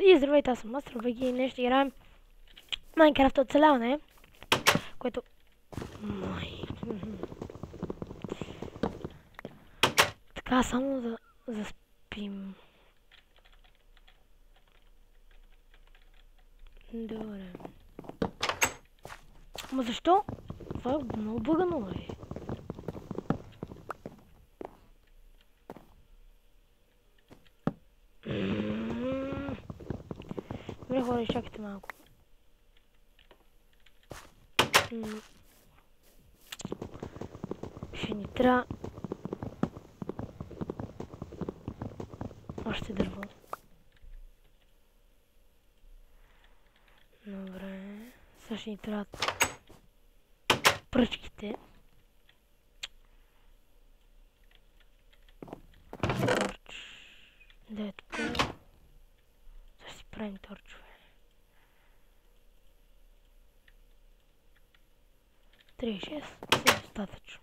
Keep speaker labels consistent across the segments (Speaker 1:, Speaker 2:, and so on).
Speaker 1: И здравейте, аз съм Мастер, и днес ще играем Майнкрафт оцеляване, което... Така, само да заспим. Добре. Ама защо? Това е много бъгано, бе. Добре, хора, изчакайте малко. Ще ни трябва... още дърво. Добре. Сега ще ни трябват пръчките. Торч. Да е тук. Сега си правим торчове. 36. Все достатъчно.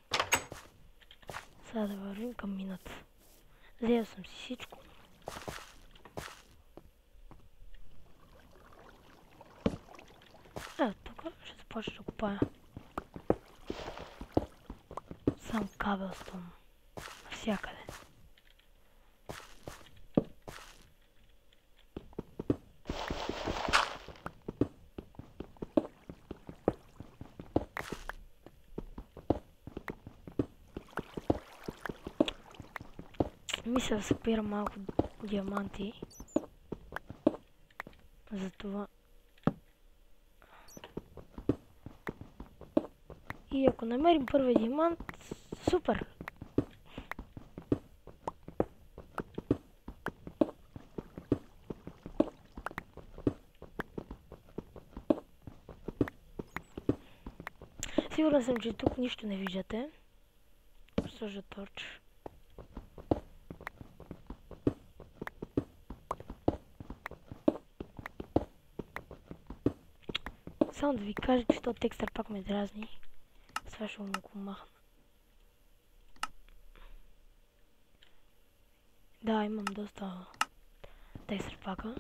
Speaker 1: Сега да вървим към мината. Взел съм си всичко. Тук ще започна да копая. Сам кабелстон. Навсякъде. Мисля да събира малко диаманти. Затова. И ако намерим първи диамант, супер! Сигурен съм, че тук нищо не виждате. Сложа торч. Само да ви кажа, че този текстър пак ме дразни. Това ще му го махна. Да, имам доста текстър пака.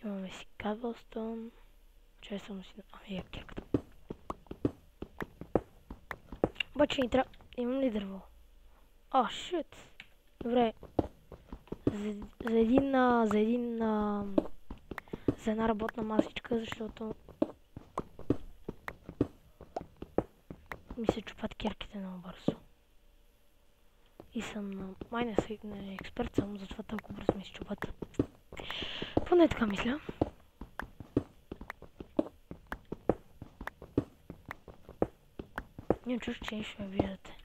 Speaker 1: Имаме си кабелстон. Че съм си... Ами кирката. Обаче ни трябва... Имам ли дърво? О, шит! Добре. За една работна масичка, защото ми се чупат кирките много бързо. И съм на майна експерт съм, затова толкова бързо ми се чупат. Поне така мисля. Нямам чувство, че ще ме виждате.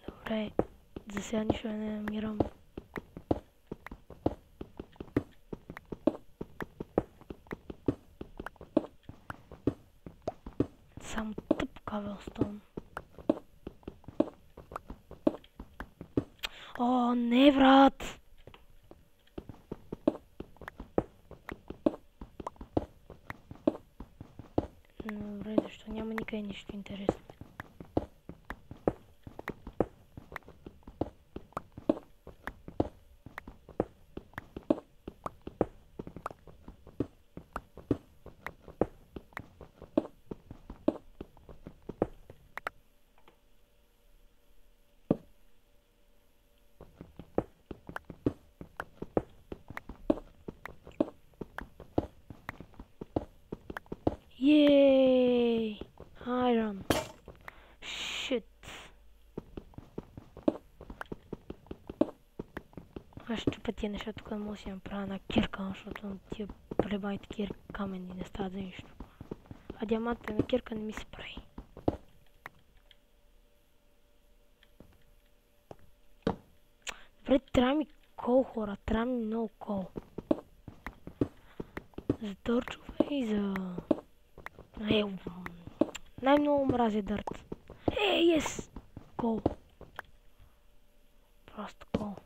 Speaker 1: Добре, за сега нищо не намирам. Само тъп кабелстон. О, не, брат! Добре, защо няма никъде нищо интересно? Yay! Iron. Shit. Аз ще чупя тия неща, тук не мога да си направя една кирка, защото тия пребаните кирки камени не стават за нищо. А диамантена кирка не ми се прави. Добре, трябва ми кол, хора, трябва ми много кол. За торчове и за... най-много мразя дърт. Yes! Кол. Просто кол.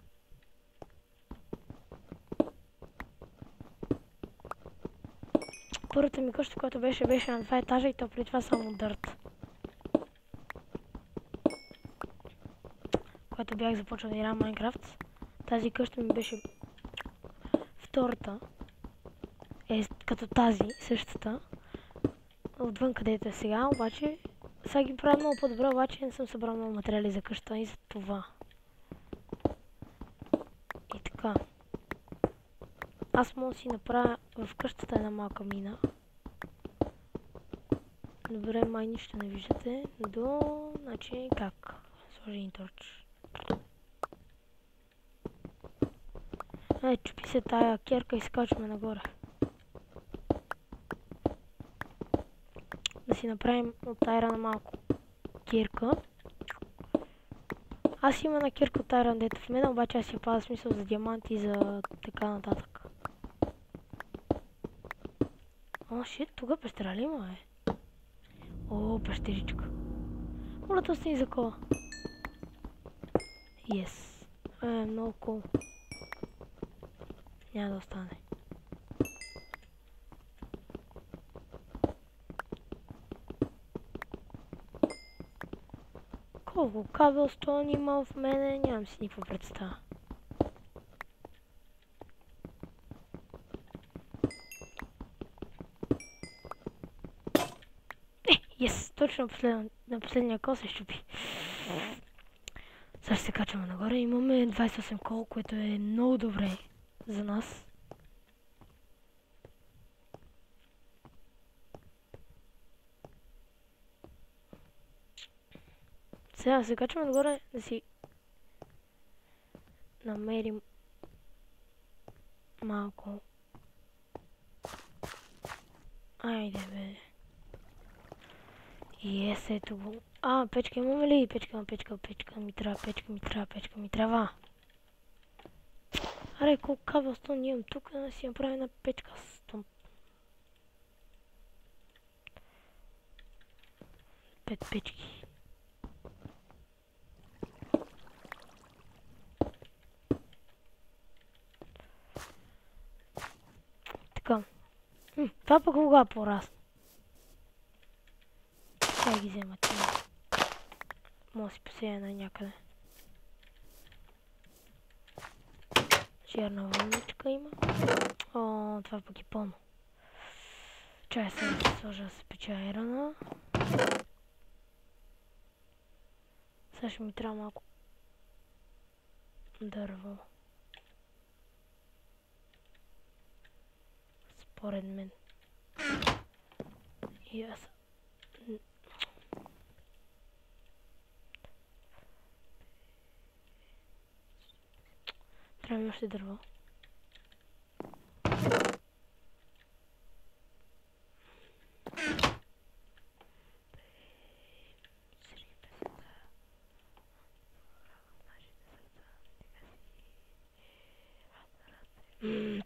Speaker 1: първата ми къща, която беше на 2 етажа и то преди това само дърт. Когато бях започнал да играя Майнкрафт, тази къща ми беше втората. Като тази, същата. Отвън където е сега, обаче сега ги правя много по-добре, обаче не съм събрал много материали за къща и за това. И така. Аз мога да си направя в къщата една малка мина. Добре, май нищо не виждате. Значи как? Сложи ни торч. Чупи се тая керка и скачваме нагоре. Да си направим от тайрана малко кирка. Аз имам една кирка от тайран, дето в мен, обаче аз си пазя смисъл за диаманти и за така нататък. О, шит, тук пещера ли има, бе? О, пещеричка. Моля да остани за кола. Yes. Много cool. Няма да остане. Колко кабелстон има в мене, нямам си никаква представа. Yes, точно на последния кол се щупи. Сега ще се качваме нагоре. Имаме 28 кол, което е много добре за нас. Сега се качваме нагоре да си намерим малко. Айде, бе. И ето го. Печка имаме ли? Печка ми трябва. Аре, колко кабелстон имам тук, да си направя една печка с том. 5 печки. Така. Това пък кога порасна? Сега ги взема тия. Мога да си посея на някъде. Черна вълничка има. О, това пък е пълно. Чай сега да се сложа да се печа айрона. Сега ще ми трябва малко дърво. Според мен. И аз... Трябва ми още дърво.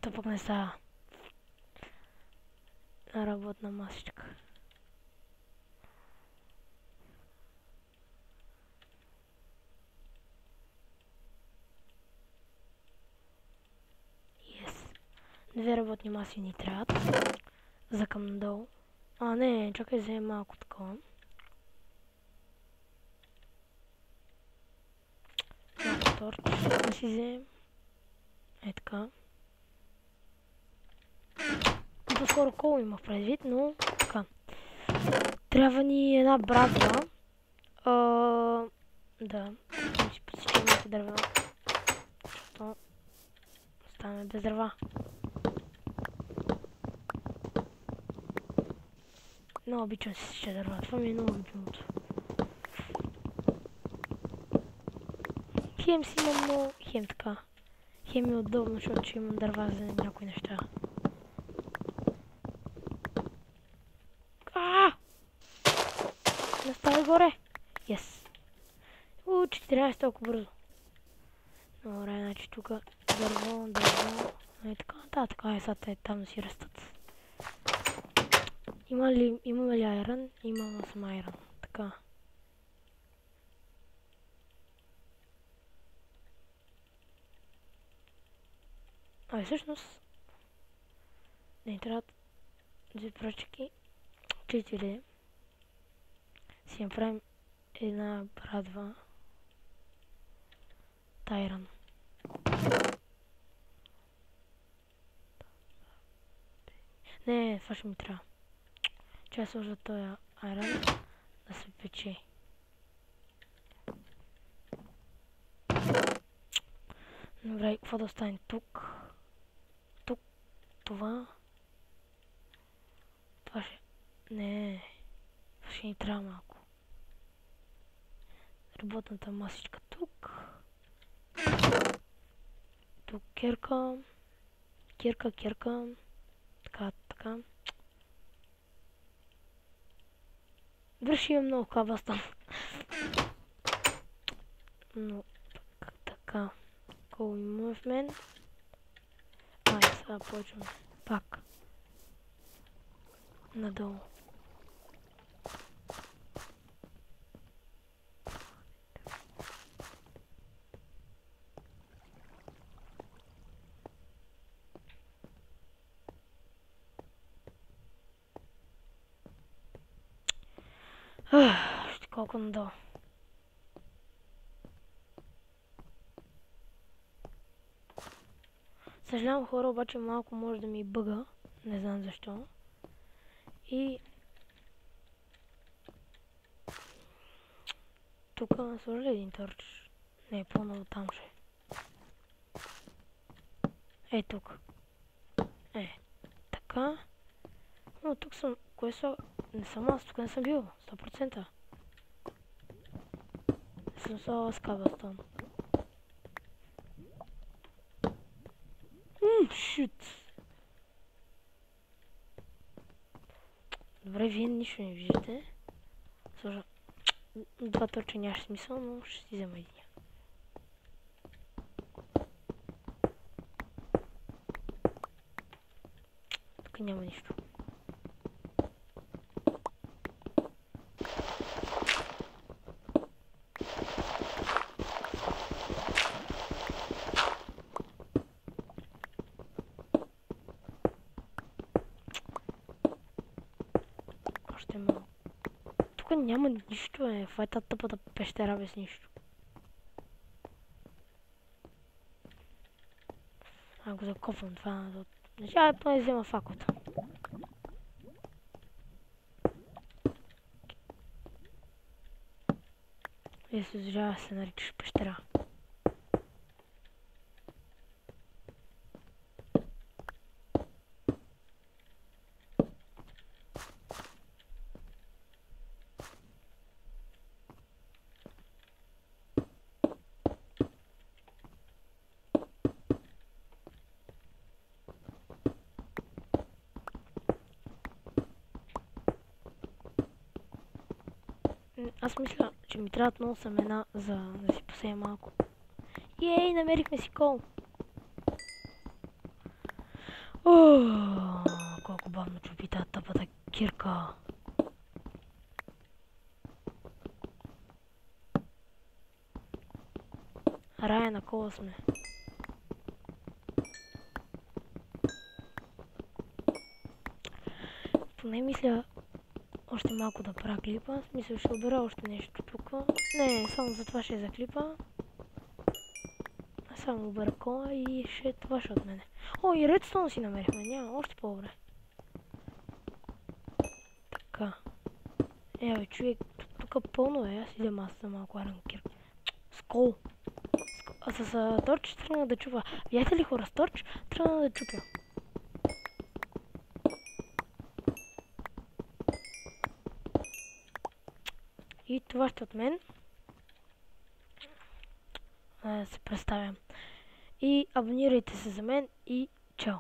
Speaker 1: То пък не става. Работна масичка. Две работни маси ни трябват. За към надолу. Не, чакай, вземем малко такова. Малко торч. Да си вземем. Така. По-скоро коло имах предвид, но така. Трябва ни една брадва. Да. Да си посечем някакви дърва. Защото оставаме без дърва. Много обичам си сеча дърва. Това ми е много любимото. Хем си имам много, хем така. Хем е удобно, защото ще имам дърва за някои неща. Настави горе. Yes. 14 толкова бързо. Добре, значи тук дърво. И така нататък. Сега там да си растат. Имаме ли айрон? Имам съм айрон. Така. Всъщност не трябват две пръчки, 4. Си направим една брадва. Тайран. Не, това ще ми трябва. Че сложа този айран да се пече. Добре, какво да остане тук? Тук, това. Това ще... Не, това ще ни трябва малко. Работната масичка тук. Тук кирка. Кирка. Така. Добре, ще има много кабастан. Но, така. Go movement. Сега почваме. Пак. Надолу. Ще колко надолу. Съжалявам хора, обаче малко може да ми бъга. Не знам защо. И... тук сложи ли един търч? Не, по-ново там ще. Тук. Така. Но тук съм... Кое са? Не съм аз, тук не съм бил. 100%. Не съм слагал с кабелстон. Шут. Добре, вие нищо не виждате. Сложа... два точка нямаше смисъл, но ще си взема един. Тук няма нищо. Още малко. Тук няма нищо, в тази тъпата пещера без нищо. Го закопвам това. Значи, поне взема факото. И се заслужава да се наричаш пещера. Аз мисля, че ми трябват много семена, за да си посея малко. Ей, намерихме си кол! Колко бавно чупи тази тъпата кирка. Рая на кола сме. Поне мисля още малко да правя клипа. В смисъл ще обера още нещо тук. Не, само за това ще е за клипа. Само обера кола и това ще от мене. О, и редстоун си намерихме. Няма, още по-добре. Така. Бе, човек, тук пълно е. Аз идем аз за малко аранкир. Скол. А с торч тръгна да чупа. Видяхте ли хора, с торч тръгна да чупя. И това ще от мен. Да се представям. И абонирайте се за мен и чао!